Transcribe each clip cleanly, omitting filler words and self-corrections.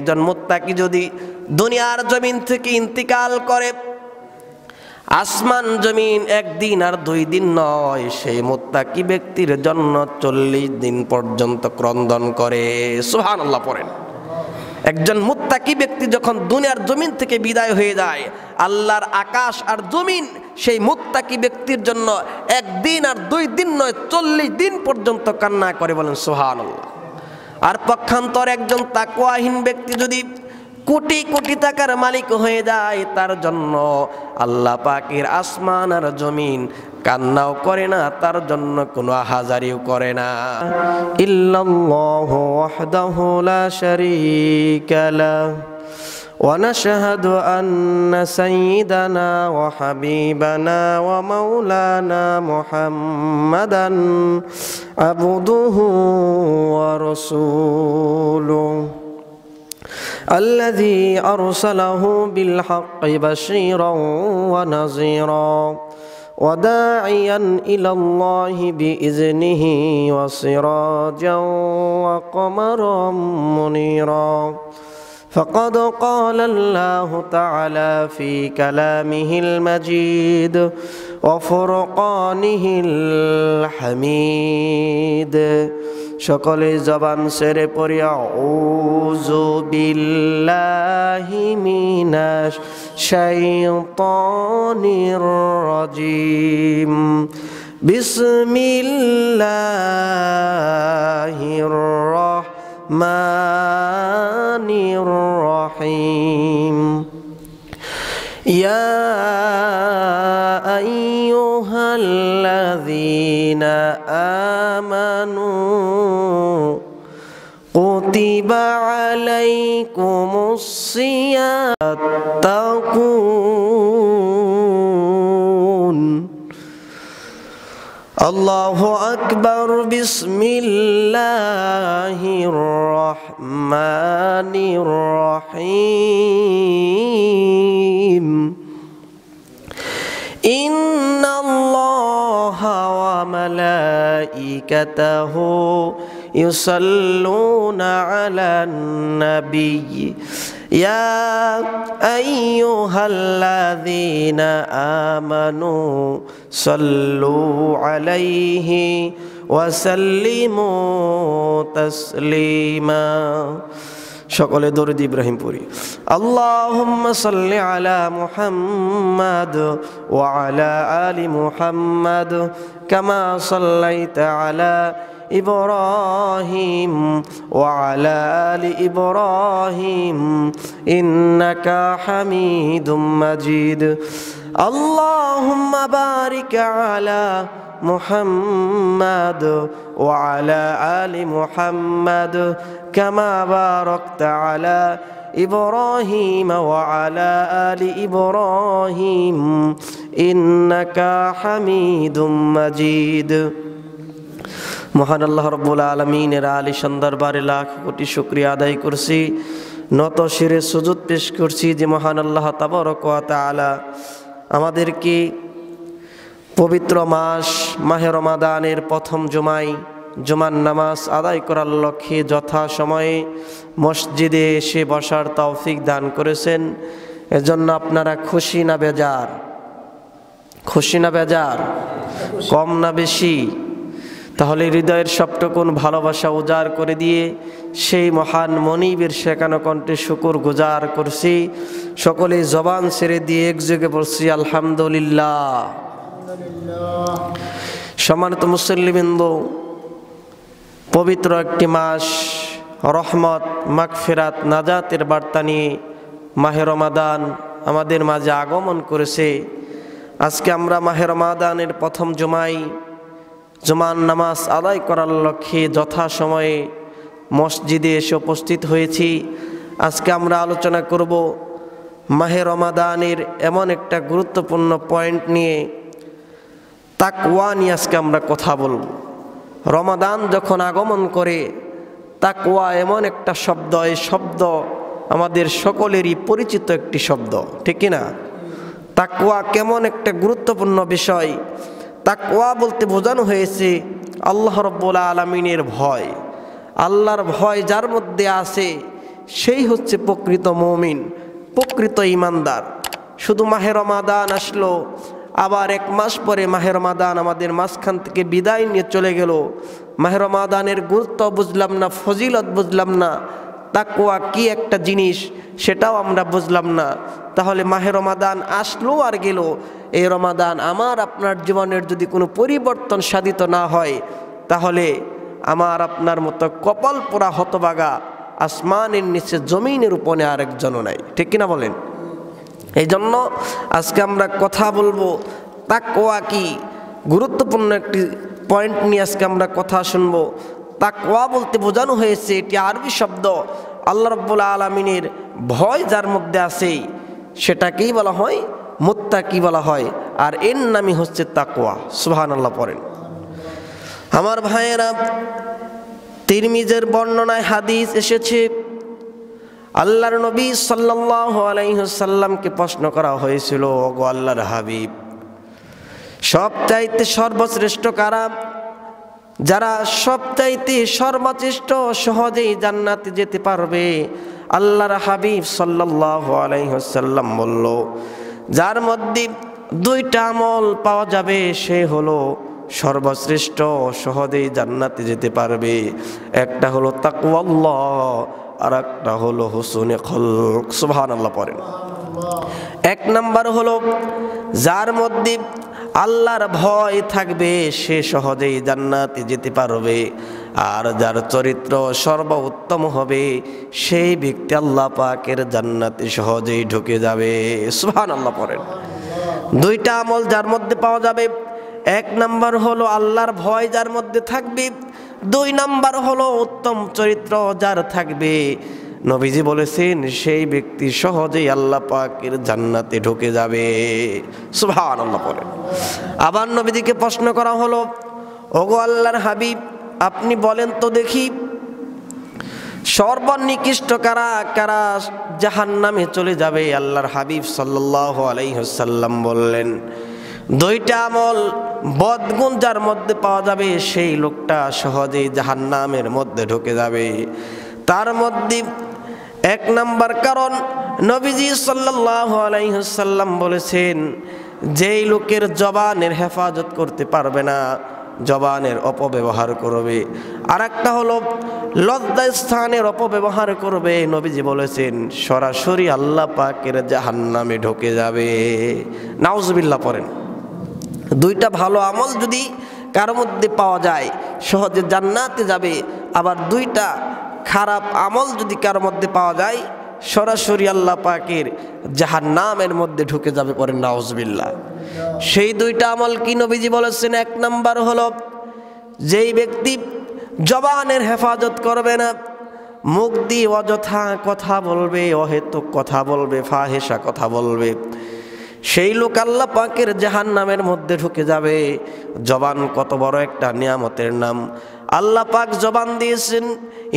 একজন মুত্তাকি যদি দুনিয়ার জমিন থেকে ইন্তিকাল করে, আসমান জমিন একদিন আর 2 দিন নয়, সেই মুত্তাকি ব্যক্তির জন্য 40 দিন পর্যন্ত ক্রন্দন করে। সুবহানাল্লাহ পড়েন। একজন মুত্তাকি ব্যক্তি যখন দুনিয়ার জমিন থেকে বিদায় হয়ে যায়, আল্লাহর আকাশ আর জমিন সেই মুত্তাকি ব্যক্তির জন্য 1 দিন আর 2 দিন নয়, 40 দিন পর্যন্ত কান্না করে। বলেন সুবহানাল্লাহ। আর পক্ষান্তর একজন তাকওয়াহীন ব্যক্তি যদি কোটি কোটি টাকার মালিক হয়ে যায়, তার জন্য আল্লাহ পাকের আসমান আর জমিন কান্নাও করে না, তার জন্য কোনো হাজারিও করে না। ইল্লাল্লাহু ওয়াহদাহু লা শারীকা লাহু ওয়া নাশহাদু আন্না সাইয়্যিদানা ওয়া হাবিবানা ওয়া মাওলানা মুহাম্মাদান আবদুহু ওয়া রাসূলুহু الذي أرسله بالحق بشيرا ونذيرا وداعيا إلى الله بإذنه وسراجا وقمرا منيرا فقد قال الله تعالى في كلامه المجيد وفرقانه الحميد সকলে জবান ছেড়ে পড়ি আউযু বিল্লাহি মিনাশ শাইতানির রাজিম বিসমিল্লাহির রাহমানির রহিম ইয়া আইয়ুহাল্লাযীনা আমানু কুতিবা আলাইকুমুস সিয়াম তাকুন আল্লাহু আকবার বিসমিল্লাহির রহমানির রহিম ইন্নাল্লাহা ওয়া মালাইকাতাহু ইউসাল্লুনা আলান নাবিয়্যি ইয়া আইয়ুহাল্লাযীনা আমানু সাল্লু আলাইহি ওয়া সাল্লিমু তাসলিমা। সকলে দরুদ ইব্রাহিম পড়ি। আল্লাহুম্মা সাল্লি আলা মুহাম্মাদ ওয়া আলা আলি মুহাম্মাদ কামা সাল্লাইতা আলা ইব্রাহিম ওয়া আলা আলি ইব্রাহিম ইন্নাকা হামিদুম মাজিদ। আল্লাহুম্মা বারিক আলা মুহাম্মাদ ওয়া আলা আলি মুহাম্মাদ কামা বারাকতা আলা ইব্রাহিম ওয়া আলা আলি ইব্রাহিম ইন্নাকা হামিদুম মাজিদ। মহান আল্লাহ রাব্বুল আলামিনের আলিশান দরবারে লাখ কোটি শুকরিয়া আদায় করছি, নত শিরে সুজুদ পেশ করছি যে মহান আল্লাহ তাবারক ওয়া তাআলা আমাদেরকে পবিত্র মাস মাহে রমাদানের প্রথম জুমার নামাজ আদায় করার লক্ষ্যে যথাসময়ে মসজিদে এসে বসার তৌফিক দান করেছেন। এজন্য আপনারা খুশি না বেজার? খুশি না বেজার? কম না বেশি? তাহলে হৃদয়ের সবটুকুন ভালোবাসা উজাড় করে দিয়ে সেই মহান মনিবের শেখানো কণ্ঠে শুকর গুজার করছি। সকলে জবান ছেড়ে দিয়ে একযোগে বলছি আলহামদুলিল্লাহ। সম্মানিত মুসল্লিবৃন্দ, পবিত্র একটি মাস, রহমত, মাগফিরাত, নাজাতের বার্তা নিয়ে মাহে রমাদান আমাদের মাঝে আগমন করেছে। আজকে আমরা মাহে রমাদানের প্রথম জুমার নামাজ আদায় করার লক্ষ্যে যথাসময়ে মসজিদে এসে উপস্থিত হয়েছি। আজকে আমরা আলোচনা করব মাহে রমাদানের এমন একটা গুরুত্বপূর্ণ পয়েন্ট নিয়ে, তাকওয়া নিয়ে আজকে আমরা কথা বলব। রমাদান যখন আগমন করে, তাকওয়া এমন একটা শব্দ, এই শব্দ আমাদের সকলেরই পরিচিত একটি শব্দ, ঠিক কিনা? তাকওয়া কেমন একটা গুরুত্বপূর্ণ বিষয়। তাকওয়া বলতে বোঝানো হয়েছে আল্লাহ রাব্বুল আলামিনের ভয়। আল্লাহর ভয় যার মধ্যে আছে সেই হচ্ছে প্রকৃত মুমিন, প্রকৃত ঈমানদার। শুধু মাহে রমাদান আসলো, আবার 1 মাস পরে মাহে রমাদান আমাদের মাঝখান থেকে বিদায় নিয়ে চলে গেল। মাহে রমাদানের গুরুত্ব বুঝলাম না, ফজিলত বুঝলাম না, তাকওয়া কি একটা জিনিস সেটাও আমরা বুঝলাম না। তাহলে মাহে রমাদান আসলো আর গেল, এই রমাদান আমার আপনার জীবনের যদি কোনো পরিবর্তন সাধিত না হয়, তাহলে আমার আপনার মতো কপাল পোড়া হতবাগা আসমানের নিচে জমিনের উপরে আরেকজনও নাই, ঠিক কিনা বলেন? এই জন্য আজকে আমরা কথা বলবো তাকওয়া কি, গুরুত্বপূর্ণ একটি পয়েন্ট নিয়ে আজকে আমরা কথা শুনবো। তাকওয়া বলতে বোঝানো হয়েছে, এটি আরবি শব্দ, আল্লাহ রাব্বুল আলামিনের ভয় যার মধ্যে আছে সেটাকেই বলা হয় মুত্তাকি বলা হয়, আর এর নামই হচ্ছে তাকওয়া। সুবহানাল্লাহ পড়েন। আমার ভাইয়েরা, তিরমিজির বর্ণনায় হাদিস এসেছে, আল্লাহর নবী সাল্লাল্লাহু আলাইহি ওয়াসাল্লামকে প্রশ্ন করা হয়েছিল, ওগো আল্লাহর হাবিব, সবচাইতে সর্বশ্রেষ্ঠ কারা? যারা সবচাইতে সর্বশ্রেষ্ঠ সহজেই জান্নাতে যেতে পারবে? আল্লাহর হাবিব সাল্লাল্লাহু আলাইহি ওয়াসাল্লাম বলল, যার মধ্যে 2টা আমল পাওয়া যাবে সে হলো সর্বশ্রেষ্ঠ, সহজেই জান্নাতে যেতে পারবে। একটা হলো তাকওয়াল্লাহ, আর একটা হলো হুসনে খুলক। সুবহানাল্লাহ পড়েন। 1 নাম্বার হলো যার মধ্যে আল্লাহর ভয় থাকবে সে সহজেই জান্নাতে যেতে পারবে, আর যার চরিত্র সর্বোত্তম হবে সেই ব্যক্তি আল্লাহ পাকের জান্নাতে সহজেই ঢুকে যাবে। সুবহানাল্লাহ পড়েন। 2টা আমল যার মধ্যে পাওয়া যাবে, 1 নাম্বার হলো আল্লাহর ভয় যার মধ্যে থাকবে, 2 নাম্বার হলো উত্তম চরিত্র যার থাকবে। নবীজি বলেছেন সেই ব্যক্তি সহজেই আল্লাহ পাকের জান্নাতে ঢুকে যাবে। সুবহানাল্লাহ পড়েন। আবার নবীজিকে প্রশ্ন করা হলো, ওগো আল্লাহর হাবিব, আপনি বলেন তো দেখি সর্বনিকৃষ্ট কারা কারা জাহান্নামে চলে যাবে? আল্লাহর হাবিব সাল্লাল্লাহু আলাইহি ওয়াসাল্লাম বললেন, 2টা আমল বদগুণ যার মধ্যে পাওয়া যাবে সেই লোকটা সহজেই জাহান্নামের মধ্যে ঢুকে যাবে। তার মধ্যে 1 নাম্বার কারণ নবীজি সাল্লাল্লাহু আলাইহি ওয়াসাল্লাম বলেছেন, যেই লোকের জবানের হেফাজত করতে পারবে না, জবানের অপব্যবহার করবে। আর একটা হলো লজ্জাস্থানের অপব্যবহার করবে। নবীজি বলেছেন সরাসরি আল্লাহ পাকের জাহান্নামে ঢুকে যাবে। নাউজুবিল্লাহ পড়েন। 2টা ভালো আমল যদি কারো মধ্যে পাওয়া যায় সহজে জান্নাতে যাবে, আবার 2টা খারাপ আমল যদি কারো মধ্যে পাওয়া যায় সরাসরি আল্লাহ পাকের জাহান্নামের মধ্যে ঢুকে যাবে। পরে নাউজুবিল্লাহ। সেই 2টা আমল কি? নবীজি বলেছেন 1 নাম্বার হলো যেই ব্যক্তি জবানের হেফাজত করবে না, মুখ দিয়ে অযথা কথা বলবে, অহেতুক কথা বলবে, ফাহেসা কথা বলবে, সেই লোক আল্লাহ পাকের জাহান্নামের মধ্যে ঢুকে যাবে। জবান কত বড় একটা নিয়ামতের নাম। আল্লাহ পাক জবান দিয়েছেন,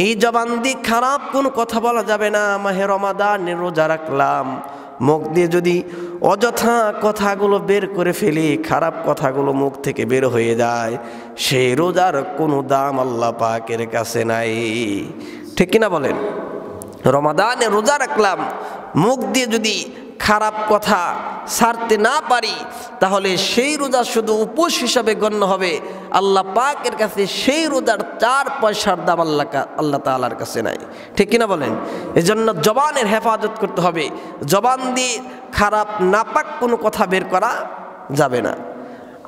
এই জবান দিয়ে খারাপ কোনো কথা বলা যাবে না। মাহে রমাদানের রোজা রাখলাম, মুখ দিয়ে যদি অযথা কথাগুলো বের করে ফেলি, খারাপ কথাগুলো মুখ থেকে বের হয়ে যায়, সেই রোজার কোনো দাম আল্লাহ পাকের কাছে নাই, ঠিক কিনা বলেন? রমাদানে রোজা রাখলাম, মুখ দিয়ে যদি খারাপ কথা ছাড়তে না পারি তাহলে সেই রোজা শুধু উপোস হিসাবে গণ্য হবে, আল্লাহ পাকের কাছে সেই রোজার 4 পয়সার দাম আল্লাহ তাআলার কাছে নাই, ঠিক কিনা বলেন? এজন্য জবানের হেফাজত করতে হবে। জবান দিয়ে খারাপ নাপাক কোনো কথা বের করা যাবে না।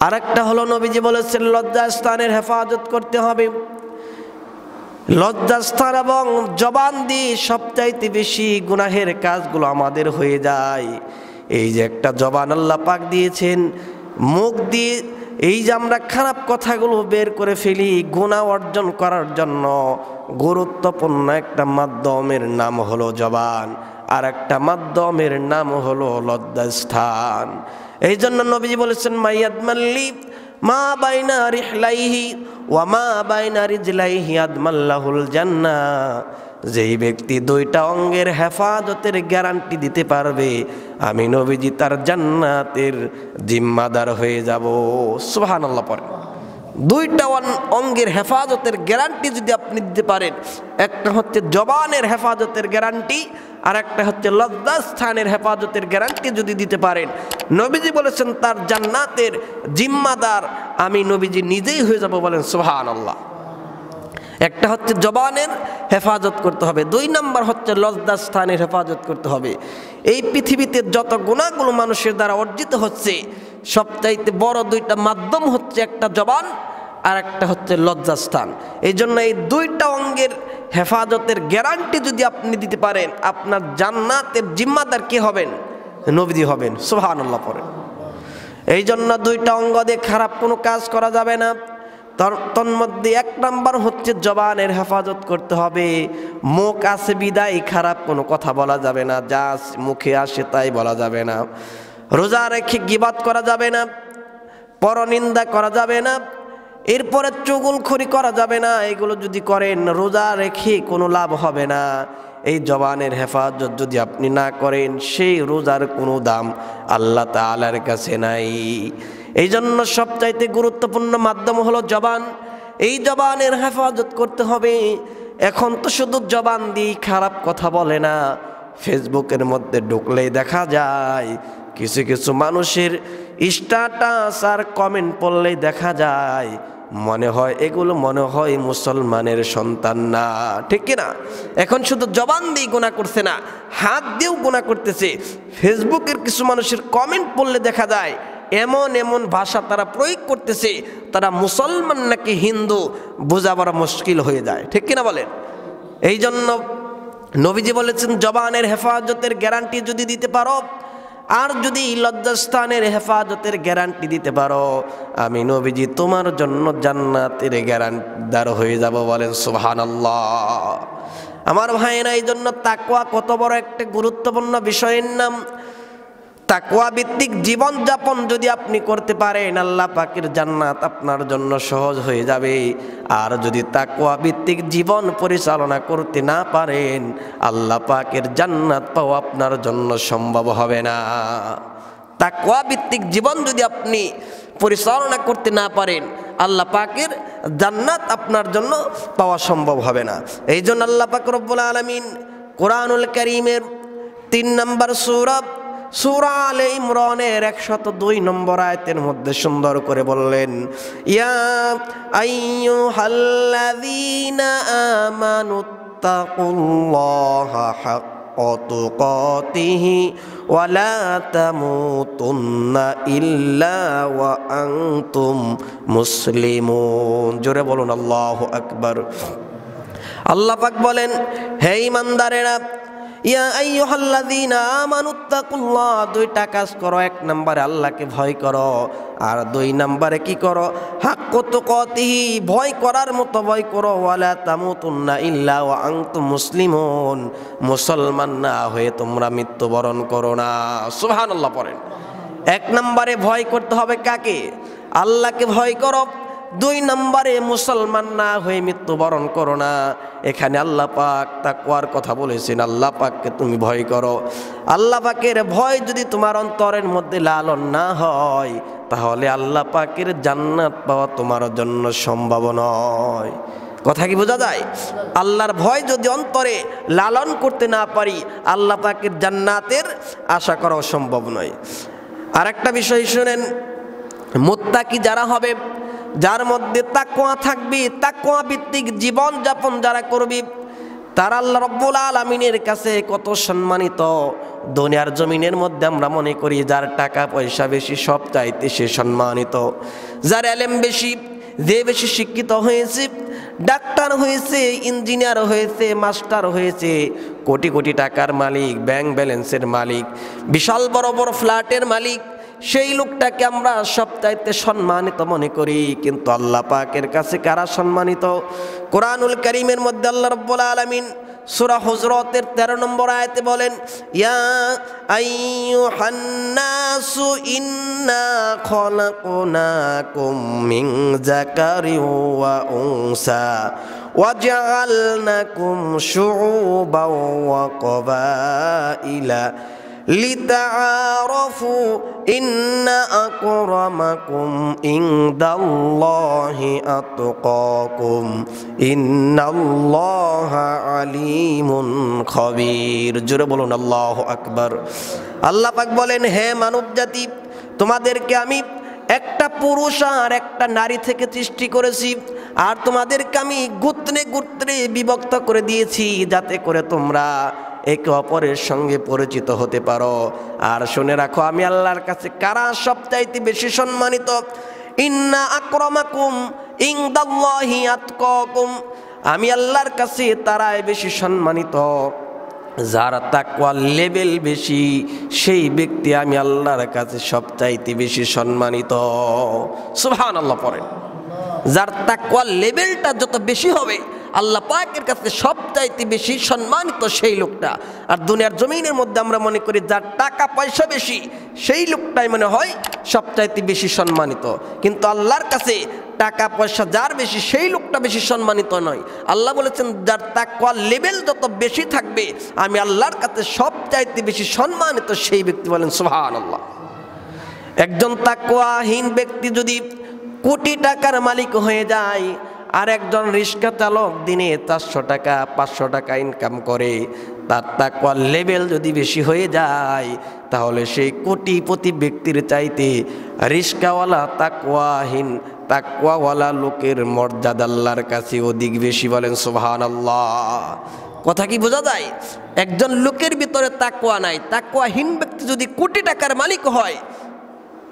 আরেকটা হলো নবীজি বলেছেন লজ্জাস্থানের হেফাজত করতে হবে। লজ্জাস্থান এবং জবান দিয়ে সবচাইতে বেশি গুনাহের কাজগুলো আমাদের হয়ে যায়। এই যে একটা জবান আল্লাহ পাক দিয়েছেন, মুখ দিয়ে এই যে আমরা খারাপ কথাগুলো বের করে ফেলি, গুনাহ অর্জন করার জন্য গুরুত্বপূর্ণ একটা মাধ্যমের নাম হলো জবান, আর একটা মাধ্যমের নাম হলো লজ্জাস্থান। এই জন্য নবীজি বলেছেন মাইয়াদমাল্লি মা বাইনা রিহলাইহি ওয়া মা বাইনা রিজলাইহি আদমাল্লাহুল জান্নাহ। যেই ব্যক্তি 2টা অঙ্গের হেফাজতের গ্যারান্টি দিতে পারবে, আমি নবীজি তার জান্নাতের জিম্মাদার হয়ে যাব। সুবহানাল্লাহ পড়েন। দুইটা অঙ্গের হেফাজতের গ্যারান্টি যদি আপনি দিতে পারেন, একটা হচ্ছে জবানের হেফাজতের গ্যারান্টি, আর একটা হচ্ছে লজ্জাস্থানের হেফাজতের গ্যারান্টি যদি দিতে পারেন, নবীজি বলেছেন তার জান্নাতের জিম্মাদার আমি নবীজি নিজেই হয়ে যাব। বলেন সুবহানাল্লাহ। একটা হচ্ছে জবানের হেফাজত করতে হবে, 2 নাম্বার হচ্ছে লজ্জাস্থানের হেফাজত করতে হবে। এই পৃথিবীতে যত গুনাহগুলো মানুষের দ্বারা অর্জিত হচ্ছে, সবচাইতে বড় 2টা মাধ্যম হচ্ছে একটা জবান আর একটা হচ্ছে লজ্জাস্থান। এই জন্য এই 2টা অঙ্গের হেফাজতের গ্যারান্টি যদি আপনি দিতে পারেন, আপনার জান্নাতের জিম্মাদার কে হবেন? নবীজি হবেন। সুবহানাল্লাহ পড়েন। এই জন্য 2টা অঙ্গ দিয়ে খারাপ কোনো কাজ করা যাবে না। তন্মধ্যে 1 নাম্বার হচ্ছে জবানের হেফাজত করতে হবে। মুখ আছে বিদায় খারাপ কোনো কথা বলা যাবে না, যা মুখে আসে তাই বলা যাবে না। রোজা রেখে গীবত করা যাবে না, পরনিন্দা করা যাবে না, এরপরে চুগলখড়ি করা যাবে না। এগুলো যদি করেন রোজা রেখে কোনো লাভ হবে না। এই জবানের হেফাজত যদি আপনি না করেন, সেই রোজার কোনো দাম আল্লাহ তাআলার কাছে নাই। এই জন্য সবচাইতে গুরুত্বপূর্ণ মাধ্যম হলো জবান। এই জবানের হেফাজত করতে হবে। এখন তো শুধু জবান দিয়ে খারাপ কথা বলে না, ফেসবুকের মধ্যে ঢুকলেই দেখা যায় কিছু কিছু মানুষের স্ট্যাটাস আর কমেন্ট পড়লেই দেখা যায় মনে হয় এগুলো মনে হয় মুসলমানের সন্তান না, ঠিক কিনা? এখন শুধু জবান দিয়ে গুনাহ করছে না, হাত দিয়েও গুনাহ করতেছে। ফেসবুকের কিছু মানুষের কমেন্ট পড়লে দেখা যায় এমন এমন ভাষা তারা প্রয়োগ করতেছে, তারা মুসলমান নাকি হিন্দু বোঝা বড় মুশকিল হয়ে যায়, ঠিক কিনা বলেন? এই জন্য নবীজি বলেছেন জবানের হেফাজতের গ্যারান্টি যদি দিতে পারো, আর যদি লজ্জাস্থানের হেফাজতের গ্যারান্টি দিতে পারো, আমি নবীজি তোমার জন্য জান্নাতের গ্যারান্টিদার হয়ে যাব। বলেন সুবহানাল্লাহ। আমার ভাইয়েরা, এই জন্য তাকওয়া কত বড় একটা গুরুত্বপূর্ণ বিষয়ের নাম। তাকওয়া ভিত্তিক জীবন যাপন যদি আপনি করতে পারেন, আল্লাহ পাকের জান্নাত আপনার জন্য সহজ হয়ে যাবে। আর যদি তাকওয়া ভিত্তিক জীবন পরিচালনা করতে না পারেন, আল্লাহ পাকের জান্নাত পাওয়া আপনার জন্য সম্ভব হবে না। তাকওয়া ভিত্তিক জীবন যদি আপনি পরিচালনা করতে না পারেন, আল্লাহ পাকের জান্নাত আপনার জন্য পাওয়া সম্ভব হবে না। এই জন্য আল্লাহ পাক রব্বুল আলামিন কোরআনুল কারীমের 3 নম্বর সূরা আলে ইমরানের 102 নম্বর আয়াতের মধ্যে সুন্দর করে বললেন, ইয়া আইয়ুহাল্লাযীনা আমানুত্তাকুল্লাহা হাক্কা তুকাতিহি ওয়া লা তামুতুন্না ইল্লা ওয়া আনতুম মুসলিমুন। জোরে বলুন আল্লাহু আকবার। আল্লাহ পাক বলেন, হে ঈমানদারেরা, ইয়া আইয়ুহাল্লাযীনা আমানুত্তাকুল্লাহ, 2টা কাজ করো। 1 নম্বরে আল্লাহকে ভয় করো, আর 2 নম্বরে কি করো? হাক্কা তুকাতিহি, ভয় করার মতো ভয় করো। ওয়ালা তামুতুন্না ইল্লা ওয়া আনতুম মুসলিমুন, মুসলমান না হয়ে তোমরা মৃত্যুবরণ করো না। সুবহানাল্লাহ পড়েন। 1 নম্বরে ভয় করতে হবে কাকে? আল্লাহকে ভয় করো। 2 নম্বরে মুসলমান না হয়ে মৃত্যুবরণ করো না। এখানে আল্লাহ পাক তাকওয়ার কথা বলেছেন, আল্লাহ পাককে তুমি ভয় করো। আল্লাহ পাকের ভয় যদি তোমার অন্তরের মধ্যে লালন না হয়, তাহলে আল্লাহ পাকের জান্নাত পাওয়া তোমার জন্য সম্ভব নয়। কথা কি বোঝা যায়? আল্লাহর ভয় যদি অন্তরে লালন করতে না পারি, আল্লাহ পাকের জান্নাতের আশা করা সম্ভব নয়। আর একটা বিষয় শুনেন, মুত্তাকি যারা হবে, যার মধ্যে তাকওয়া থাকবে, তাকওয়া ভিত্তিক জীবন যাপন যারা করবে, তারা আল্লাহ রাব্বুল আলামিনের কাছে কত সম্মানিত। দুনিয়ার জমিনের মধ্যে আমরা মনে করি যার টাকা পয়সা বেশি সব চাইতে সে সম্মানিত, যার ইলম বেশি, যে বেশি শিক্ষিত হয়েছে, ডাক্তার হয়েছে, ইঞ্জিনিয়ার হয়েছে, মাস্টার হয়েছে, কোটি কোটি টাকার মালিক, ব্যাংক ব্যালেন্সের মালিক, বিশাল বড় বড় ফ্ল্যাটের মালিক, সেই লোকটাকে আমরা সবচাইতে সম্মানিত মনে করি। কিন্তু আল্লাহ পাকের কাছে কারা সম্মানিত? কোরআনুল কারীমের মধ্যে আল্লাহ রাব্বুল আলামিন সূরা হুজরাতের 13 নম্বর আয়াতে বলেন, ইয়া আইয়ুহান নাসু ইন্না খলাকনাকুম মিন যাকারিন ওয়া উনসা ওয়া জাআলনাকুম শুউবান ওয়া ক্বাবাইলা লিতাআরাফু ইন্না আকরামাকুম ইনদাল্লাহি আতকাকুম ইন্নাল্লাহা আলিমুন খবীর। জোরে বলুন আল্লাহু আকবার। আল্লাহ পাক বলেন, হে মানব জাতি, তোমাদেরকে আমি একটা পুরুষ আর একটা নারী থেকে সৃষ্টি করেছি, আর তোমাদেরকে আমি গোত্রে গোত্রে বিভক্ত করে দিয়েছি যাতে করে তোমরা একে অপরের সঙ্গে পরিচিত হতে পারো। আর শুনে রাখো, আমি আল্লাহর কাছে কারা সবচাইতে বেশি সম্মানিত? ইন্না আকরামাকুম ইনদাল্লাহি আতকাকুম, আমি আল্লাহর কাছে তারাই বেশি সম্মানিত যার তাকওয়ার লেভেল বেশি, সেই ব্যক্তি আমি আল্লাহর কাছে সবচাইতে বেশি সম্মানিত। সুবহানাল্লাহ পড়েন। যার তাকওয়ার লেভেলটা যত বেশি হবে আল্লাহ পাকের কাছে সবচাইতে বেশি সম্মানিত সেই লোকটা। আর দুনিয়ার জমিনের মধ্যে আমরা মনে করি যার টাকা পয়সা বেশি সেই লোকটাই মনে হয় সবচাইতে বেশি সম্মানিত, কিন্তু আল্লাহর কাছে টাকা পয়সা যার বেশি সেই লোকটা বেশি সম্মানিত নয়। আল্লাহ বলেছেন, যার তাকওয়ার লেভেল যত বেশি থাকবে আমি আল্লাহর কাছে সবচাইতে বেশি সম্মানিত সেই ব্যক্তি। বলেন সুবহানাল্লাহ। একজন তাকওয়াহীন ব্যক্তি যদি কোটি টাকার মালিক হয়ে যায়, আর একজন রিক্সা চালক দিনে 400 টাকা 500 টাকা ইনকাম করে, তার তাকওয়ার লেভেল যদি বেশি হয়ে যায় তাহলে সেই কোটিপতি ব্যক্তির চাইতে রিক্সাওয়ালা তাকওয়াওয়ালা লোকের মর্যাদা আল্লাহর কাছে অধিক বেশি। বলেন সুবহানাল্লাহ। কথা কি বোঝা যায়? একজন লোকের ভিতরে তাকওয়া নাই, তাকওয়াহীন ব্যক্তি যদি কোটি টাকার মালিক হয়,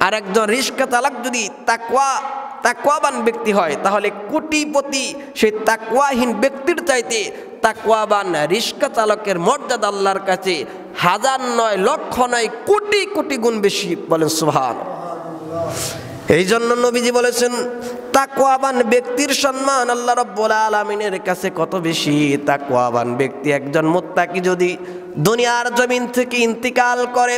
আর একজন রিক্সা চালক যদি তাকওয়াবান ব্যক্তি হয়, তাহলে কোটিপতি সেই তাকওয়াহীন ব্যক্তির চাইতে তাকওয়াবান রিক্সা চালকের মর্যাদা আল্লাহর কাছে হাজার নয়, লক্ষ নয়, কোটি কোটি গুণ বেশি। বলেন সুবহানাল্লাহ। এই জন্য নবীজি বলেছেন, তাকওয়াবান ব্যক্তির সম্মান আল্লাহ রাব্বুল আলামিনের কাছে কত বেশি। তাকওয়াবান ব্যক্তি একজন মুত্তাকি যদি দুনিয়ার জমিন থেকে ইন্তিকাল করে,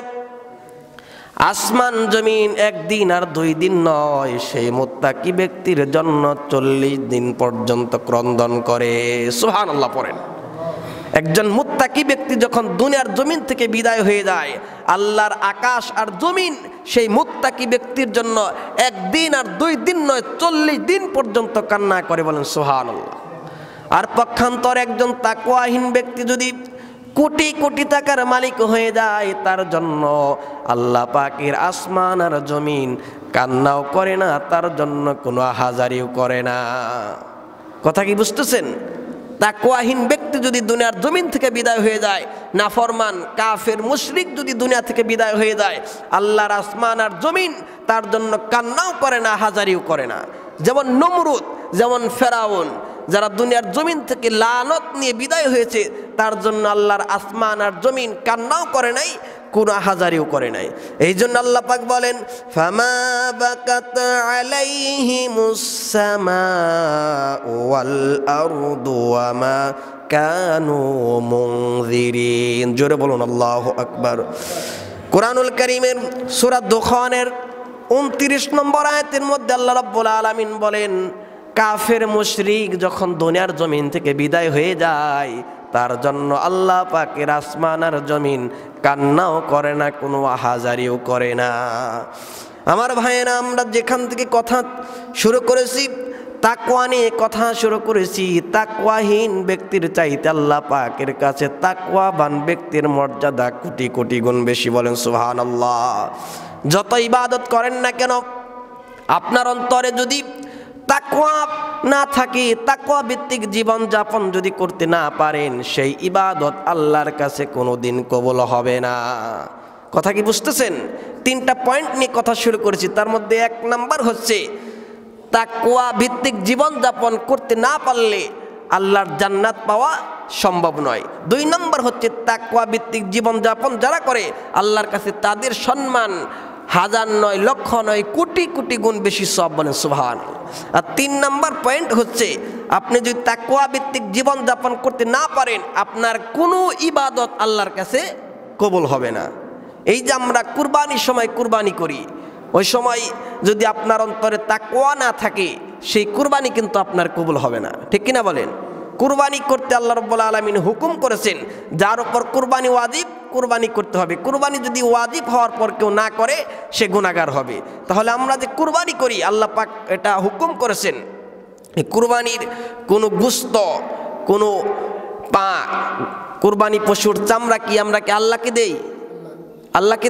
আসমান জমিন একদিন আর 2 দিন নয়, সেই মুত্তাকি ব্যক্তির জন্য 40 দিন পর্যন্ত ক্রন্দন করে। সুবহানাল্লাহ পড়েন। একজন মুত্তাকি ব্যক্তি যখন দুনিয়ার জমিন থেকে বিদায় হয়ে যায়, আল্লাহর আকাশ আর জমিন সেই মুত্তাকি ব্যক্তির জন্য 1 দিন আর 2 দিন নয়, 40 দিন পর্যন্ত কান্না করে। বলেন সুবহানাল্লাহ। আর পক্ষান্তর একজন তাকওয়াহীন ব্যক্তি যদি কোটি কোটি টাকার মালিক হয়ে যায়, তার জন্য আল্লাহ পাকের আসমান আর জমিন কান্নাও করে না, তার জন্য কোনো হাজারিও করে না। কথা কি বুঝতেছেন? তাকওয়াহীন ব্যক্তি যদি দুনিয়ার জমিন থেকে বিদায় হয়ে যায়, নাফরমান কাফের মুশরিক যদি দুনিয়া থেকে বিদায় হয়ে যায়, আল্লাহর আসমান আর জমিন তার জন্য কান্নাও করে না, হাজারিও করে না। যেমন নমরুদ, যেমন ফেরাউন, যারা দুনিয়ার জমিন থেকে লানত নিয়ে বিদায় হয়েছে, তার জন্য আল্লাহর আসমান আর জমিন কান্নাও করে নাই, কোনো হাজারিও করে নাই। এই জন্য আল্লাহ পাক বলেন, ফামা বাকাত আলাইহিমুস সামাউ ওয়াল আরদু ওয়ামা কানু মুনযিরিন। জোরে বলুন আল্লাহু আকবার। কুরআনুল কারীমের সূরা দুখানের 29 নম্বর আয়াতের মধ্যে আল্লাহ রাব্বুল আলামিন বলেন, কাফের মুশরিক যখন দুনিয়ার জমিন থেকে বিদায় হয়ে যায়, তার জন্য আল্লাহ পাকের আসমান আর জমিন কান্নাও করে না, কোনো হাজারিও করে না। আমার ভাইয়েরা, আমরা যেখান থেকে কথা শুরু করেছি, তাকওয়া নিয়ে কথা শুরু করেছি, তাকওয়াহীন ব্যক্তির চাইতে আল্লাহ পাকের কাছে তাকওয়াবান ব্যক্তির মর্যাদা কোটি কোটি গুণ বেশি। বলেন সুবহানাল্লাহ। যত ইবাদত করেন না কেন, আপনার অন্তরে যদি তাকওয়া না থাকে, তাকওয়া ভিত্তিক জীবন যাপন যদি করতে না পারেন, সেই ইবাদত আল্লাহর কাছে কোনোদিন কবুল হবে না। কথা কি বুঝতেছেন? 3টা পয়েন্ট নিয়ে কথা শুরু করেছি, তার মধ্যে 1 নাম্বার হচ্ছে তাকওয়া ভিত্তিক জীবন যাপন করতে না পারলে আল্লাহর জান্নাত পাওয়া সম্ভব নয়। 2 নম্বর হচ্ছে তাকওয়া ভিত্তিক জীবন যাপন যারা করে, আল্লাহর কাছে তাদের সম্মান হাজার নয়, লক্ষ নয়, কোটি কোটি গুণ বেশি সওয়াব। বলেন সুবহানাল্লাহ। আর 3 নম্বর পয়েন্ট হচ্ছে, আপনি যদি তাকওয়া ভিত্তিক জীবন যাপন করতে না পারেন, আপনার কোনো ইবাদত আল্লাহর কাছে কবুল হবে না। এই যে আমরা কুরবানির সময় কুরবানি করি, ওই সময় যদি আপনার অন্তরে তাকওয়া না থাকে, সেই কুরবানি কিন্তু আপনার কবুল হবে না। ঠিক কিনা বলেন? কুরবানি করতে আল্লাহ রাব্বুল আলামিন হুকুম করেছেন, যার উপর কুরবানি ওয়াজিব কুরবানি করতে হবে। কুরবানি যদি ওয়াজিব হওয়ার পর কেউ না করে সে গুনাহগার হবে। তাহলে আমরা যে কুরবানি করি আল্লাহ পাক এটা হুকুম করেছেন, এই কুরবানির কোনো গোশত, কোনো পা, কুরবানি পশুর চামড়া কি আমরা কি আল্লাহকে দেই? আল্লাহকে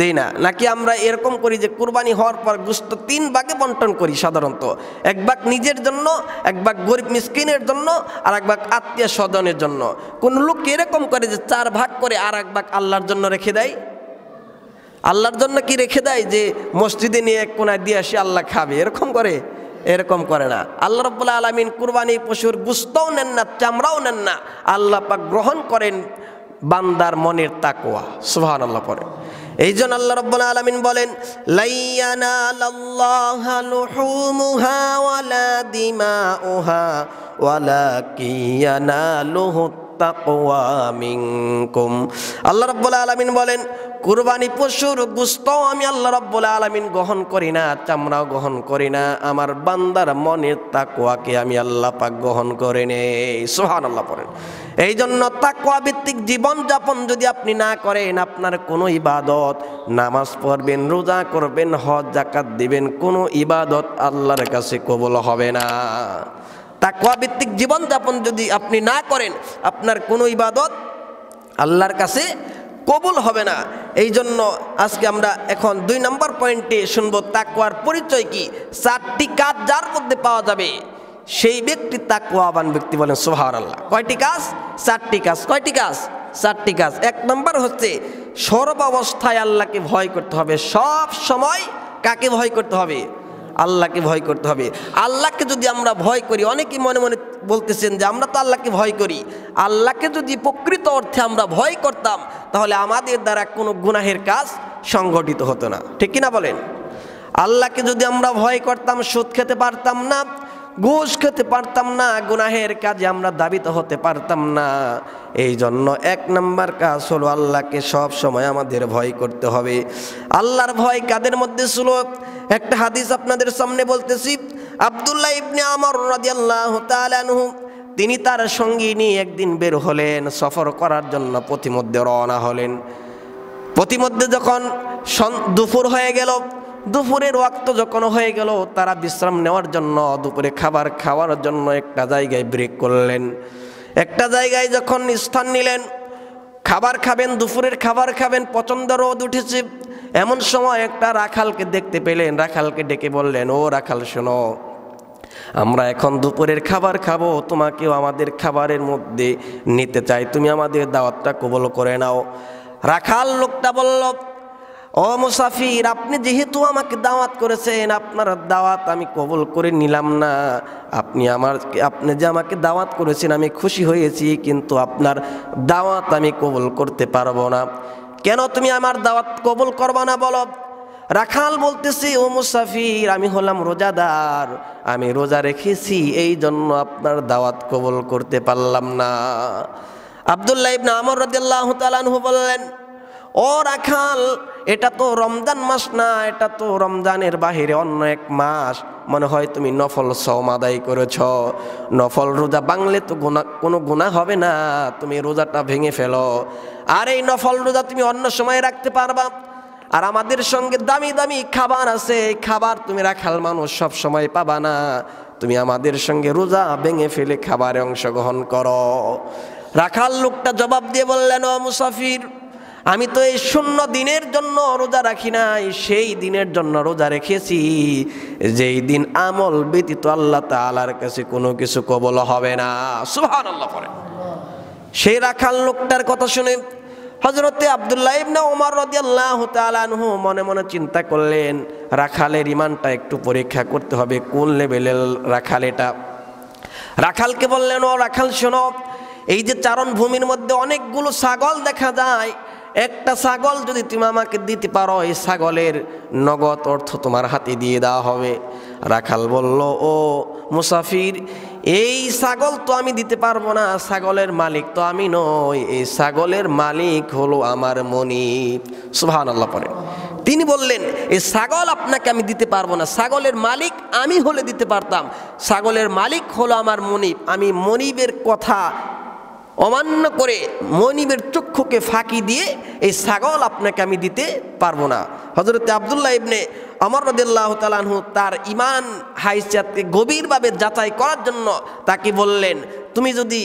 দেই না। নাকি আমরা এরকম করি যে কুরবানি হওয়ার পর গোশত 3 ভাগে বন্টন করি সাধারণত, 1 ভাগ নিজের জন্য, 1 ভাগ গরিব মিসকিনের জন্য, আর 1 ভাগ আত্মীয় স্বজনের জন্য। কোন লোক এরকম করে যে 4 ভাগ করে আর 1 ভাগ আল্লাহর জন্য রেখে দেয়? আল্লাহর জন্য কি রেখে দেয় যে মসজিদে নিয়ে এক কোনায় দিয়ে আসি আল্লাহ খাবে, এরকম করে? এরকম করে না। আল্লাহ রাব্বুল আলামিন কুরবানি পশুর গোশতও নেন না, চামড়াও নেন না, আল্লাহ পাক গ্রহণ করেন বান্দার মনের তাকওয়া। সুবহানাল্লাহ পড়ে। এই জন্য আল্লাহ রাব্বুল আলামিন বলেন, লা ইয়ানালাল্লাহু লুহুমুহা ওয়ালা দিমাউহা ওয়ালাকিন ইয়ানালুহু তাকওয়া মিনকুম। আল্লাহ রাব্বুল আলামিন বলেন, কুরবানি পশুর গোশত আমি আল্লাহ রাব্বুল আলামিন গ্রহণ করি না, চামড়াও গ্রহণ করি না, আমার বান্দার মনের তাকওয়াকে আমি আল্লাহ পাক গ্রহণ করে নেই। সুবহানাল্লাহ পড়েন। এই জন্য তাকওয়া ভিত্তিক জীবন যাপন যদি আপনি না করেন, আপনার কোনো ইবাদত, নামাজ পড়বেন, রোজা করবেন, হজ যাকাত দিবেন, কোনো ইবাদত আল্লাহর কাছে কবুল হবে না। তাকওয়া ভিত্তিক জীবন যাপন যদি আপনি না করেন, আপনার কোনো ইবাদত আল্লাহর কাছে কবুল হবে না। এই জন্য আজকে আমরা এখন 2 নম্বর পয়েন্টে শুনবো তাকওয়ার পরিচয় কি। 4টি কাজ যার মধ্যে পাওয়া যাবে সেই ব্যক্তি তাকওয়াবান ব্যক্তি। বলেন সুবহানাল্লাহ। কয়টি কাজ? 4টি কাজ। কয়টি কাজ? 4টি কাজ। 1 নম্বর হচ্ছে সর্বাবস্থায় আল্লাহকে ভয় করতে হবে। সব সময় কাকে ভয় করতে হবে? আল্লাহকে ভয় করতে হবে। আল্লাহকে যদি আমরা ভয় করি, অনেকেই মনে মনে বলতেছেন যে আমরা তো আল্লাহকে ভয় করি। আল্লাহকে যদি প্রকৃত অর্থে আমরা ভয় করতাম তাহলে আমাদের দ্বারা কোনো গুনাহের কাজ সংগঠিত হতো না। ঠিক কিনা বলেন? আল্লাহকে যদি আমরা ভয় করতাম, সুদ খেতে পারতাম না, ঘুষ খেতে পারতাম না, গুনাহের কাজে আমরা দাবিত হতে পারতাম না। এই জন্য 1 নম্বর কাজ হলো আল্লাহকে সব সময় আমাদের ভয় করতে হবে। আল্লাহর ভয় কাদের মধ্যে ছিল? একটা হাদিস আপনাদের সামনে বলতেছি। আব্দুল্লাহ ইবনে আমর রাদিয়াল্লাহু তাআলা আনহু, তিনি তার সঙ্গী নিয়ে একদিন বের হলেন সফর করার জন্য, পথিমধ্যে রওনা হলেন। পথিমধ্যে যখন দুপুর হয়ে গেল, দুপুরের ওয়াক্ত যখন হয়ে গেল, তারা বিশ্রাম নেওয়ার জন্য, দুপুরে খাবার খাওয়ার জন্য একটা জায়গায় ব্রেক করলেন। একটা জায়গায় যখন স্থান নিলেন, খাবার খাবেন, দুপুরের খাবার খাবেন, প্রচণ্ড রোদ উঠেছে। এমন সময় একটা রাখালকে দেখতে পেলেন। রাখালকে ডেকে বললেন, ও রাখাল শোনো, আমরা এখন দুপুরের খাবার খাবো, তোমাকেও আমাদের খাবারের মধ্যে নিতে চাই, তুমি আমাদের দাওয়াতটা কবুল করে নাও। রাখাল লোকটা বলল, ও মুসাফির, আপনি যেহেতু আমাকে দাওয়াত করেছেন, আপনার দাওয়াত আমি কবুল করে নিলাম না। আপনি যে আমাকে দাওয়াত করেছেন আমি খুশি হয়েছি, কিন্তু আপনার দাওয়াত আমি কবুল করতে পারবো না। কেন তুমি আমার দাওয়াত কবুল করবা না বলো? রাখাল বলতেছি, ও মুসাফির, আমি হলাম রোজাদার, আমি রোজা রেখেছি, এই জন্য আপনার দাওয়াত কবুল করতে পারলাম না। আব্দুল্লাহ ইবনে আমর রাদিয়াল্লাহু তাআলা আনহু বললেন, ও রাখাল, এটা তো রমজান মাস না, এটা তো রমজানের বাহিরে অন্য এক মাস। মনে হয় তুমি নফল সওম আদায় করেছ। নফল রোজা ভাঙলে তো কোনো গুনাহ হবে না, তুমি রোজাটা ভেঙে ফেলো। আর এই নফল রোজা তুমি অন্য সময় রাখতে পারবা। আর আমাদের সঙ্গে দামি দামি খাবার আছে, এই খাবার তুমি রাখাল মানুষ সব সময় পাবা না। তুমি আমাদের সঙ্গে রোজা ভেঙে ফেলে খাবারে অংশগ্রহণ করো। রাখাল লোকটা জবাব দিয়ে বললেন, ও মুসাফির, আমি তো এই 0 দিনের জন্য রোজা রাখি নাই, সেই দিনের জন্য রোজা রেখেছি যেই দিন আমল ব্যতীত আল্লাহ তাআলার কাছে কোনো কিছু কবুল হবে না। সুবহানাল্লাহ পড়েন। সেই রাখাল লোকটার কথা শুনে হযরতে আব্দুল্লাহ ইবনে ওমর রাদিয়াল্লাহু তাআলা আনহু মনে মনে চিন্তা করলেন, রাখালের ঈমানটা একটু পরীক্ষা করতে হবে, কোন লেভেলের রাখাল এটা। রাখালকে বললেন, ও রাখাল শোনো, এই যে চারণ ভূমির মধ্যে অনেকগুলো ছাগল দেখা যায়, একটা ছাগল যদি তুমি আমাকে দিতে পারো, এই ছাগলের নগদ অর্থ তোমার হাতে দিয়ে দেওয়া হবে। রাখাল বলল, ও মুসাফির, এই ছাগল তো আমি দিতে পারবো না, ছাগলের মালিক তো আমি নই, এই ছাগলের মালিক হলো আমার মনিব। সুবহানাল্লাহ পড়েন। তিনি বললেন, এই ছাগল আপনাকে আমি দিতে পারবো না, ছাগলের মালিক আমি হলে দিতে পারতাম। ছাগলের মালিক হলো আমার মনিব, আমি মনিবের কথা অমান্য করে মনিবের চক্ষুকে ফাঁকি দিয়ে এই ছাগল আপনাকে আমি দিতে পারবো না। হযরত আব্দুল্লাহ ইবনে ওমর রাদিয়াল্লাহু তাআলা আনহু তার ঈমান হাইসিয়াতকে গভীরভাবে যাচাই করার জন্য তাকে বললেন, তুমি যদি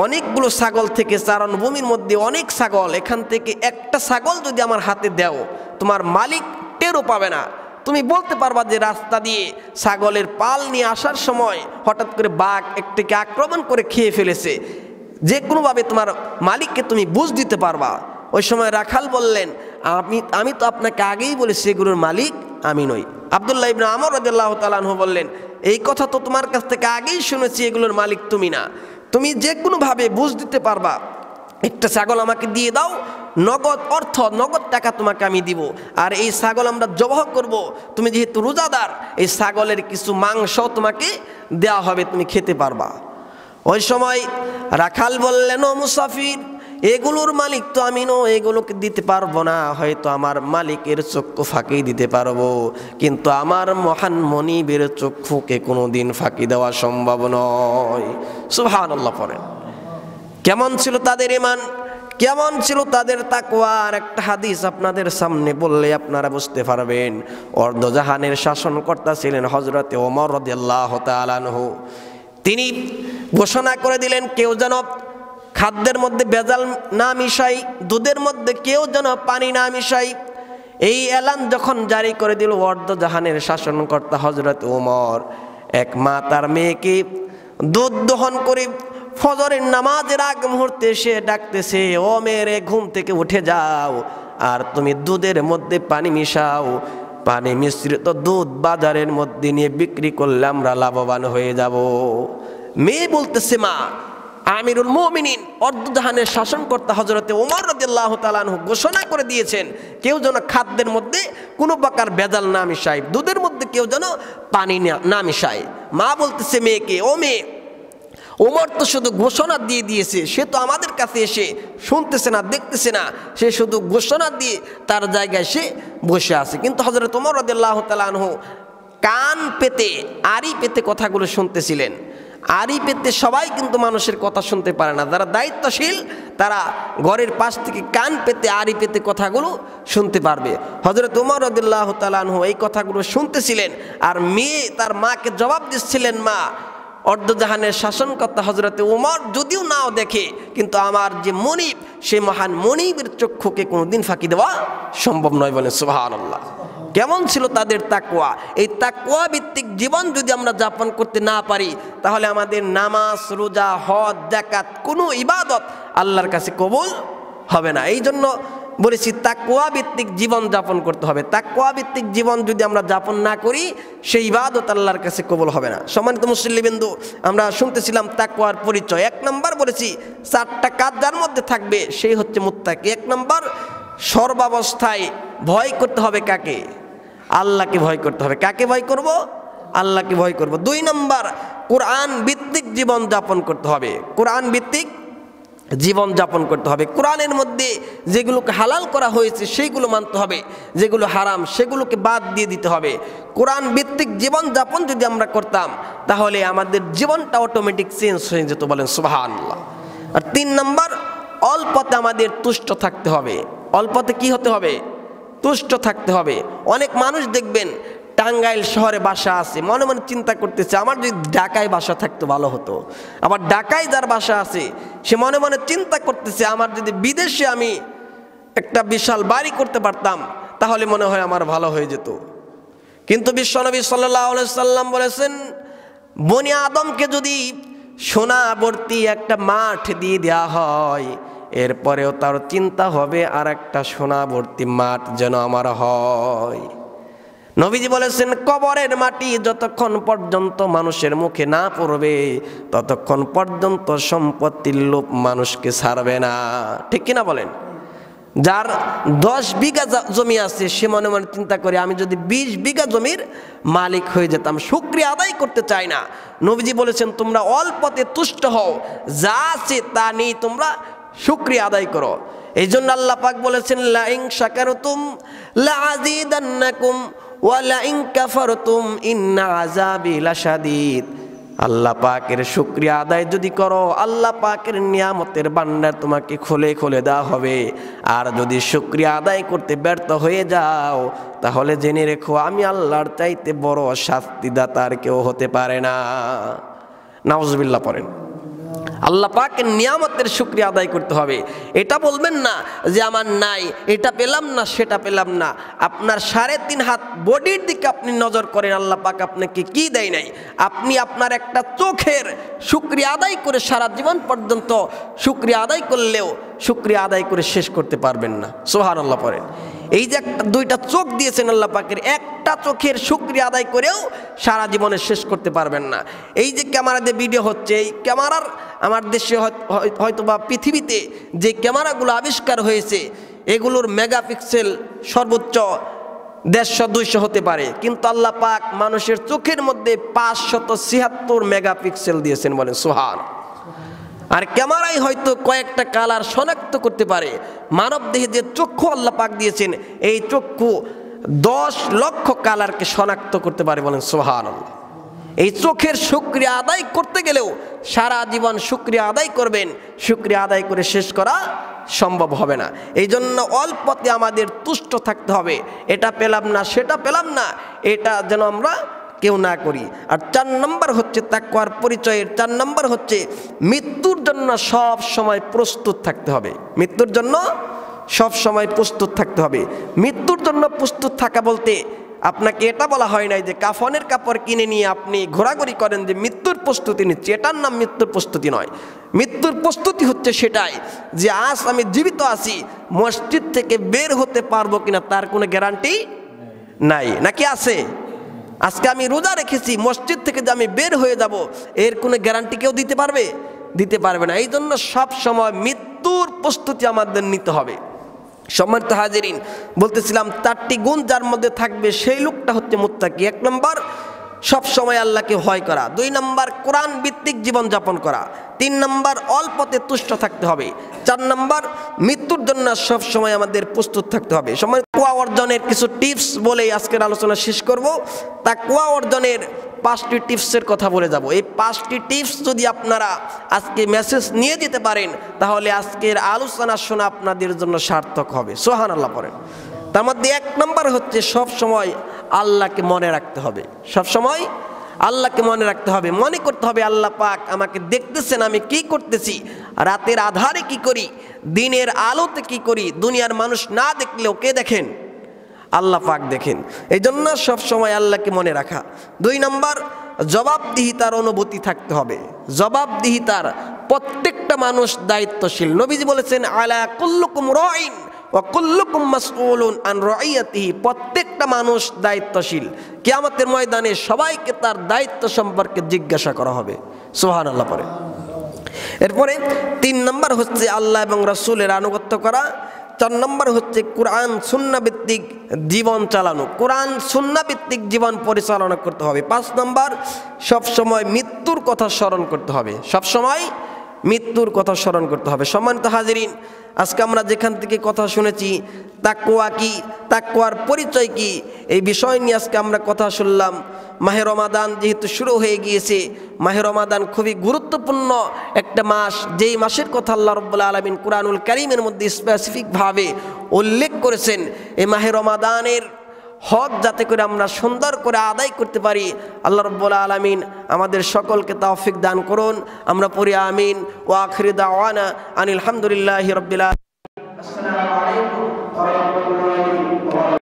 অনেকগুলো ছাগল থেকে চারণভূমির মধ্যে অনেক ছাগল, এখান থেকে একটা ছাগল যদি আমার হাতে দাও, তোমার মালিক টেরও পাবে না। তুমি বলতে পারবা যে রাস্তা দিয়ে ছাগলের পাল নিয়ে আসার সময় হঠাৎ করে বাঘ একটিকে আক্রমণ করে খেয়ে ফেলেছে, যে কোনোভাবে তোমার মালিককে তুমি বুঝ দিতে পারবা। ওই সময় রাখাল বললেন, আমি তো আপনাকে আগেই বলেছি এগুলোর মালিক আমি নই। আব্দুল্লাহ ইবনে ওমর রাদিয়াল্লাহু তাআলা আনহু বললেন, এই কথা তো তোমার কাছ থেকে আগেই শুনেছি, এগুলোর মালিক তুমি না, তুমি যে কোনোভাবে বুঝ দিতে পারবা, একটা ছাগল আমাকে দিয়ে দাও, নগদ অর্থ নগদ টাকা তোমাকে আমি দিব, আর এই ছাগল আমরা জবাহ করব, তুমি যেহেতু রোজাদার এই ছাগলের কিছু মাংস তোমাকে দেওয়া হবে, তুমি খেতে পারবা। ওই সময় রাখাল বললেন, ও মুসাফির, এগুলোর মালিক তো আমি নই, এগুলোকে দিতে পারবো না, হয়তো আমার মালিকের চক্ষু ফাঁকি দিতে পারবো, কিন্তু আমার মহান মনিবের চক্ষুকে কোনোদিন ফাঁকি দেওয়া সম্ভব নয়। সুবহানাল্লাহ পড়েন। কেমন ছিল তাদের ঈমান, কেমন ছিল তাদের তাকওয়া। আর একটা হাদিস আপনাদের সামনে বললে আপনারা বুঝতে পারবেন। অর্ধজাহানের শাসনকর্তা ছিলেন হযরতে ওমর রাদিয়াল্লাহু তাআলা আনহু। তিনি ঘোষণা করে দিলেন, কেউ যেন খাদ্যের মধ্যে ভেজাল না মিশাই, দুধের মধ্যে কেউ যেন পানি না মিশাই। এই এলান যখন জারি করে দিল অর্ধজাহানের শাসনকর্তা হযরত ওমর, এক মা তার মেয়েকে দুধ দহন করে ফজরের নামাজের আগ মুহূর্তে সে ডাকতেছে, ও মেয়ে ঘুম থেকে উঠে যাও, আর তুমি দুধের মধ্যে পানি মিশাও, পানি মিশ্রিত দুধ বাজারের মধ্যে নিয়ে বিক্রি করলে আমরা লাভবান হয়ে যাব। মেয়ে বলতেছে, মা, আমিরুল মুমিনিন অর্ধজাহানের শাসনকর্তা হযরতে ওমর রাদিয়াল্লাহু তাআলা আনহু ঘোষণা করে দিয়েছেন, কেউ যেন খাদ্যের মধ্যে কোনো প্রকার ভেজাল না মিশায়, দুধের মধ্যে কেউ যেন পানি না মিশায়। মা বলতেছে মেয়েকে, ও মেয়ে, ওমর তো শুধু ঘোষণা দিয়ে দিয়েছে, সে তো আমাদের কাছে এসে শুনতেছে না, দেখতেছে না, সে শুধু ঘোষণা দিয়ে তার জায়গায় সে বসে আছে। কিন্তু হযরত ওমর রাদিয়াল্লাহু তাআলা আনহু কান পেতে আড়ি পেতে কথাগুলো শুনতেছিলেন। আড়ি পেতে সবাই কিন্তু মানুষের কথা শুনতে পারে না, যারা দায়িত্বশীল তারা ঘরের পাশ থেকে কান পেতে আড়ি পেতে কথাগুলো শুনতে পারবে। হযরত ওমর রাদিয়াল্লাহু তাআলা আনহু এই কথাগুলো শুনতেছিলেন, আর মেয়ে তার মাকে জবাব দিচ্ছিলেন, মা, অর্ধজাহানের শাসনকর্তা হযরতে ওমর যদিও নাও দেখে, কিন্তু আমার যে মনিব, সেই মহান মনিবের চক্ষুকে কোনোদিন ফাঁকি দেওয়া সম্ভব নয়। বলেন সুবহানাল্লাহ। কেমন ছিল তাদের তাকওয়া। এই তাকওয়া ভিত্তিক জীবন যদি আমরা যাপন করতে না পারি, তাহলে আমাদের নামাজ, রোজা, হজ, যাকাত কোনো ইবাদত আল্লাহর কাছে কবুল হবে না। এই জন্য বলেছি তাকওয়া ভিত্তিক জীবন যাপন করতে হবে। তাকওয়া ভিত্তিক জীবন যদি আমরা যাপন না করি, সেই ইবাদত আল্লাহর কাছে কবুল হবে না। সম্মানিত মুসল্লিবৃন্দ, আমরা শুনতেছিলাম তাকওয়ার পরিচয়। 1 নম্বর বলেছি 4টা কাজ যার মধ্যে থাকবে সেই হচ্ছে মুত্তাকি। 1 নম্বর, সর্বাবস্থায় ভয় করতে হবে কাকে? আল্লাহকে ভয় করতে হবে। কাকে ভয় করব? আল্লাহকে ভয় করব। 2 নম্বর, কোরআন ভিত্তিক জীবন যাপন করতে হবে। কোরআন ভিত্তিক জীবন যাপন করতে হবে। কোরআনের মধ্যে যেগুলোকে হালাল করা হয়েছে সেইগুলো মানতে হবে, যেগুলো হারাম সেগুলোকে বাদ দিয়ে দিতে হবে। কোরআন ভিত্তিক জীবন যাপন যদি আমরা করতাম, তাহলে আমাদের জীবনটা অটোমেটিক চেঞ্জ হয়ে যেত। বলেন সুবহানাল্লাহ। আর 3 নম্বর, অল্পতে আমাদের তুষ্ট থাকতে হবে। অল্পতে কি হতে হবে? তুষ্ট থাকতে হবে। অনেক মানুষ দেখবেন টাঙ্গাইল শহরে বাসা আছে, মনে মনে চিন্তা করতেছে, আমার যদি ঢাকায় বাসা থাকতো ভালো হতো। আবার ঢাকায় যার বাসা আছে সে মনে মনে চিন্তা করতেছে, আমার যদি বিদেশে আমি একটা বিশাল বাড়ি করতে পারতাম তাহলে মনে হয় আমার ভালো হয়ে যেত। কিন্তু বিশ্বনবী সাল্লাল্লাহু আলাইহি সাল্লাম বলেছেন, বনি আদমকে যদি সোনা ভর্তি একটা মাঠ দিয়ে দেওয়া হয়, এরপরেও তার চিন্তা হবে আর একটা সোনা ভর্তি মাঠ যেন আমার হয়। নবীজি বলেছেন, কবরের মাটি যতক্ষণ পর্যন্ত মানুষের মুখে না পড়বে ততক্ষণ পর্যন্ত সম্পত্তির লোভ মানুষকে ছাড়বে না। ঠিক কিনা বলেন? যার 10 বিঘা জমি আছে সে মনে মনে চিন্তা করে, আমি যদি 20 বিঘা জমির মালিক হয়ে যেতাম। শুকরিয়া আদায় করতে চায় না। নবীজি বলেছেন, তোমরা অল্পতে তুষ্ট হও, যা আছে তা নিয়ে তোমরা শুকরিয়া আদায় করো। এই জন্য আল্লাহ পাক বলেছেন, লা ইন শাকারতুম লা আযীদান্নাকুম ওয়া লা ইন কাফারতুম ইন্না আযাবি লাশাদীদ। আল্লাহ পাকের শুকরিয়া আদায় যদি করো, আল্লাহ পাকের নিয়ামতের ভান্ডার তোমাকে খুলে খুলে দেওয়া হবে। আর যদি শুকরিয়া আদায় করতে ব্যর্থ হয়ে যাও, তাহলে জেনে রেখো আমি আল্লাহর চাইতে বড় শাস্তিদাতা আর কেউ হতে পারে না। নাউজুবিল্লাহ পড়েন। আল্লাহ পাকের নিয়ামতের শুকরিয়া আদায় করতে হবে। এটা বলবেন না যে আমার নাই, এটা পেলাম না, সেটা পেলাম না। আপনার 3.5 হাত বডির দিকে আপনি নজর করেন, আল্লাহ পাক আপনাকে কি দেয় নাই। আপনি আপনার একটা চোখের শুকরিয়া আদায় করে সারা জীবন পর্যন্ত শুকরিয়া আদায় করলেও শুকরিয়া আদায় করে শেষ করতে পারবেন না। সুবহানাল্লাহ পড়েন। এই যে দুইটা চোখ দিয়েছেন আল্লাহ পাকের, একটা চোখের শুকরিয়া আদায় করেও সারা জীবনে শেষ করতে পারবেন না। এই যে ক্যামেরা দিয়ে ভিডিও হচ্ছে, এই ক্যামেরার আমার দেশে হয়তো বা পৃথিবীতে যে ক্যামেরাগুলো আবিষ্কার হয়েছে, এগুলোর মেগাপিক্সেল সর্বোচ্চ 150-200 হতে পারে, কিন্তু আল্লাহ পাক মানুষের চোখের মধ্যে 576 মেগাপিক্সেল দিয়েছেন, বলেন সুবহান। আর ক্যামেরাই হয়তো কয়েকটা কালার শনাক্ত করতে পারে। মানব দেহে যে চক্ষু আল্লাহ পাক দিয়েছেন, এই চক্ষু 10 লক্ষ কালারকে শনাক্ত করতে পারে, বলেন সুবহানাল্লাহ। এই চোখের শুকরিয়া আদায় করতে গেলেও সারা জীবন শুকরিয়া আদায় করবেন, শুকরিয়া আদায় করে শেষ করা সম্ভব হবে না। এই জন্য অল্পতে আমাদের তুষ্ট থাকতে হবে। এটা পেলাম না, সেটা পেলাম না, এটা যেন আমরা কেউ না করি। আর 4 নম্বর হচ্ছে তাকওয়ার পরিচয়ের 4 নম্বর হচ্ছে মৃত্যুর জন্য সব সময় প্রস্তুত থাকতে হবে। মৃত্যুর জন্য সব সময় প্রস্তুত থাকতে হবে। মৃত্যুর জন্য প্রস্তুত থাকা বলতে আপনাকে এটা বলা হয় নাই যে কাফনের কাপড় কিনে নিয়ে আপনি ঘোরাঘুরি করেন যে মৃত্যুর প্রস্তুতি নিচ্ছে, এটার নাম মৃত্যুর প্রস্তুতি নয়। মৃত্যুর প্রস্তুতি হচ্ছে সেটাই যে আজ আমি জীবিত আছি, মসজিদ থেকে বের হতে পারবো কিনা তার কোনো গ্যারান্টি নাই, নাকি আছে? আজকে আমি রোজা রেখেছি, মসজিদ থেকে যে আমি বের হয়ে যাব এর কোনো গ্যারান্টি কেউ দিতে পারবে? দিতে পারবে না। এই জন্য সব সময় মৃত্যুর প্রস্তুতি আমাদের নিতে হবে। সম্মানিত হাজিরিন, বলতেছিলাম 4টি গুণ যার মধ্যে থাকবে সেই লোকটা হচ্ছে মুত্তাকি। 1 নম্বর সব সময় আল্লাহকে ভয় করা, 2 নম্বর কোরআন ভিত্তিক জীবন যাপন করা, 3 নম্বর অল্পতে তুষ্ট থাকতে হবে, 4 নম্বর মৃত্যুর জন্য সব সময় আমাদের প্রস্তুত থাকতে হবে। তাকওয়া অর্জনের কিছু টিপস বলে আজকের আলোচনা শেষ করব। তাকওয়া অর্জনের 5টি টিপসের কথা বলে যাব। এই 5টি টিপস যদি আপনারা আজকে মেসেজ নিয়ে যেতে পারেন, তাহলে আজকের আলোচনা শোনা আপনাদের জন্য সার্থক হবে। সুবহানাল্লাহ পড়েন। তার মধ্যে 1 নম্বর হচ্ছে সব সময় আল্লাহকে মনে রাখতে হবে। সব সময় আল্লাহকে মনে রাখতে হবে, মনে করতে হবে আল্লাহ পাক আমাকে দেখতেছেন আমি কি করতেছি, রাতের আধারে কি করি, দিনের আলোতে কি করি। দুনিয়ার মানুষ না দেখলেও কে দেখেন? আল্লাহ পাক দেখেন। এই জন্য সব সময় আল্লাহকে মনে রাখা। 2 নম্বর জবাবদিহিতার অনুভূতি থাকতে হবে। জবাবদিহিতার, প্রত্যেকটা মানুষ দায়িত্বশীল। নবীজি বলেছেন আলা কুল্লুকুম রাইন ওয়া কুল্লুকুম মাসউলুন আন রাইয়াতিহি। প্রত্যেকটা মানুষ দায়িত্বশীল। কিয়ামতের ময়দানে সবাইকে তার দায়িত্ব সম্পর্কে জিজ্ঞাসা করা হবে। সুবহানাল্লাহ পড়ে। এরপরে 3 নম্বর হচ্ছে আল্লাহ এবং রাসূলের আনুগত্য করা। 4 নম্বর হচ্ছে কোরআন সুন্নাহ ভিত্তিক জীবন চালানো, কোরআন সুন্নাহ ভিত্তিক জীবন পরিচালনা করতে হবে। 5 নম্বর সব সময় মৃত্যুর কথা স্মরণ করতে হবে। সব সময় মৃত্যুর কথা স্মরণ করতে হবে। সম্মানিত হাজিরিন, আজকে আমরা যেখান থেকে কথা শুনেছি তাকওয়া কি, তাকওয়ার পরিচয় কি, এই বিষয় নিয়ে আজকে আমরা কথা শুনলাম। মাহে রমাদান যেহেতু শুরু হয়ে গিয়েছে, মাহে রমাদান খুবই গুরুত্বপূর্ণ একটা মাস, যেই মাসের কথা আল্লাহ রাব্বুল আলামিন কুরআনুল কারীমের মধ্যে স্পেসিফিকভাবে উল্লেখ করেছেন। এই মাহে রমাদানের হক যাতে করে আমরা সুন্দর করে আদায় করতে পারি, আল্লাহ রাব্বুল আলামিন আমাদের সকলকে তৌফিক দান করুন। আমরা পড়ি আমিন। ওয়া আখিরু দাওয়ানা আনিল হামদুলিল্লাহি রাব্বিল আলামিন। আসসালামু আলাইকুম ওয়া রাহমাতুল্লাহি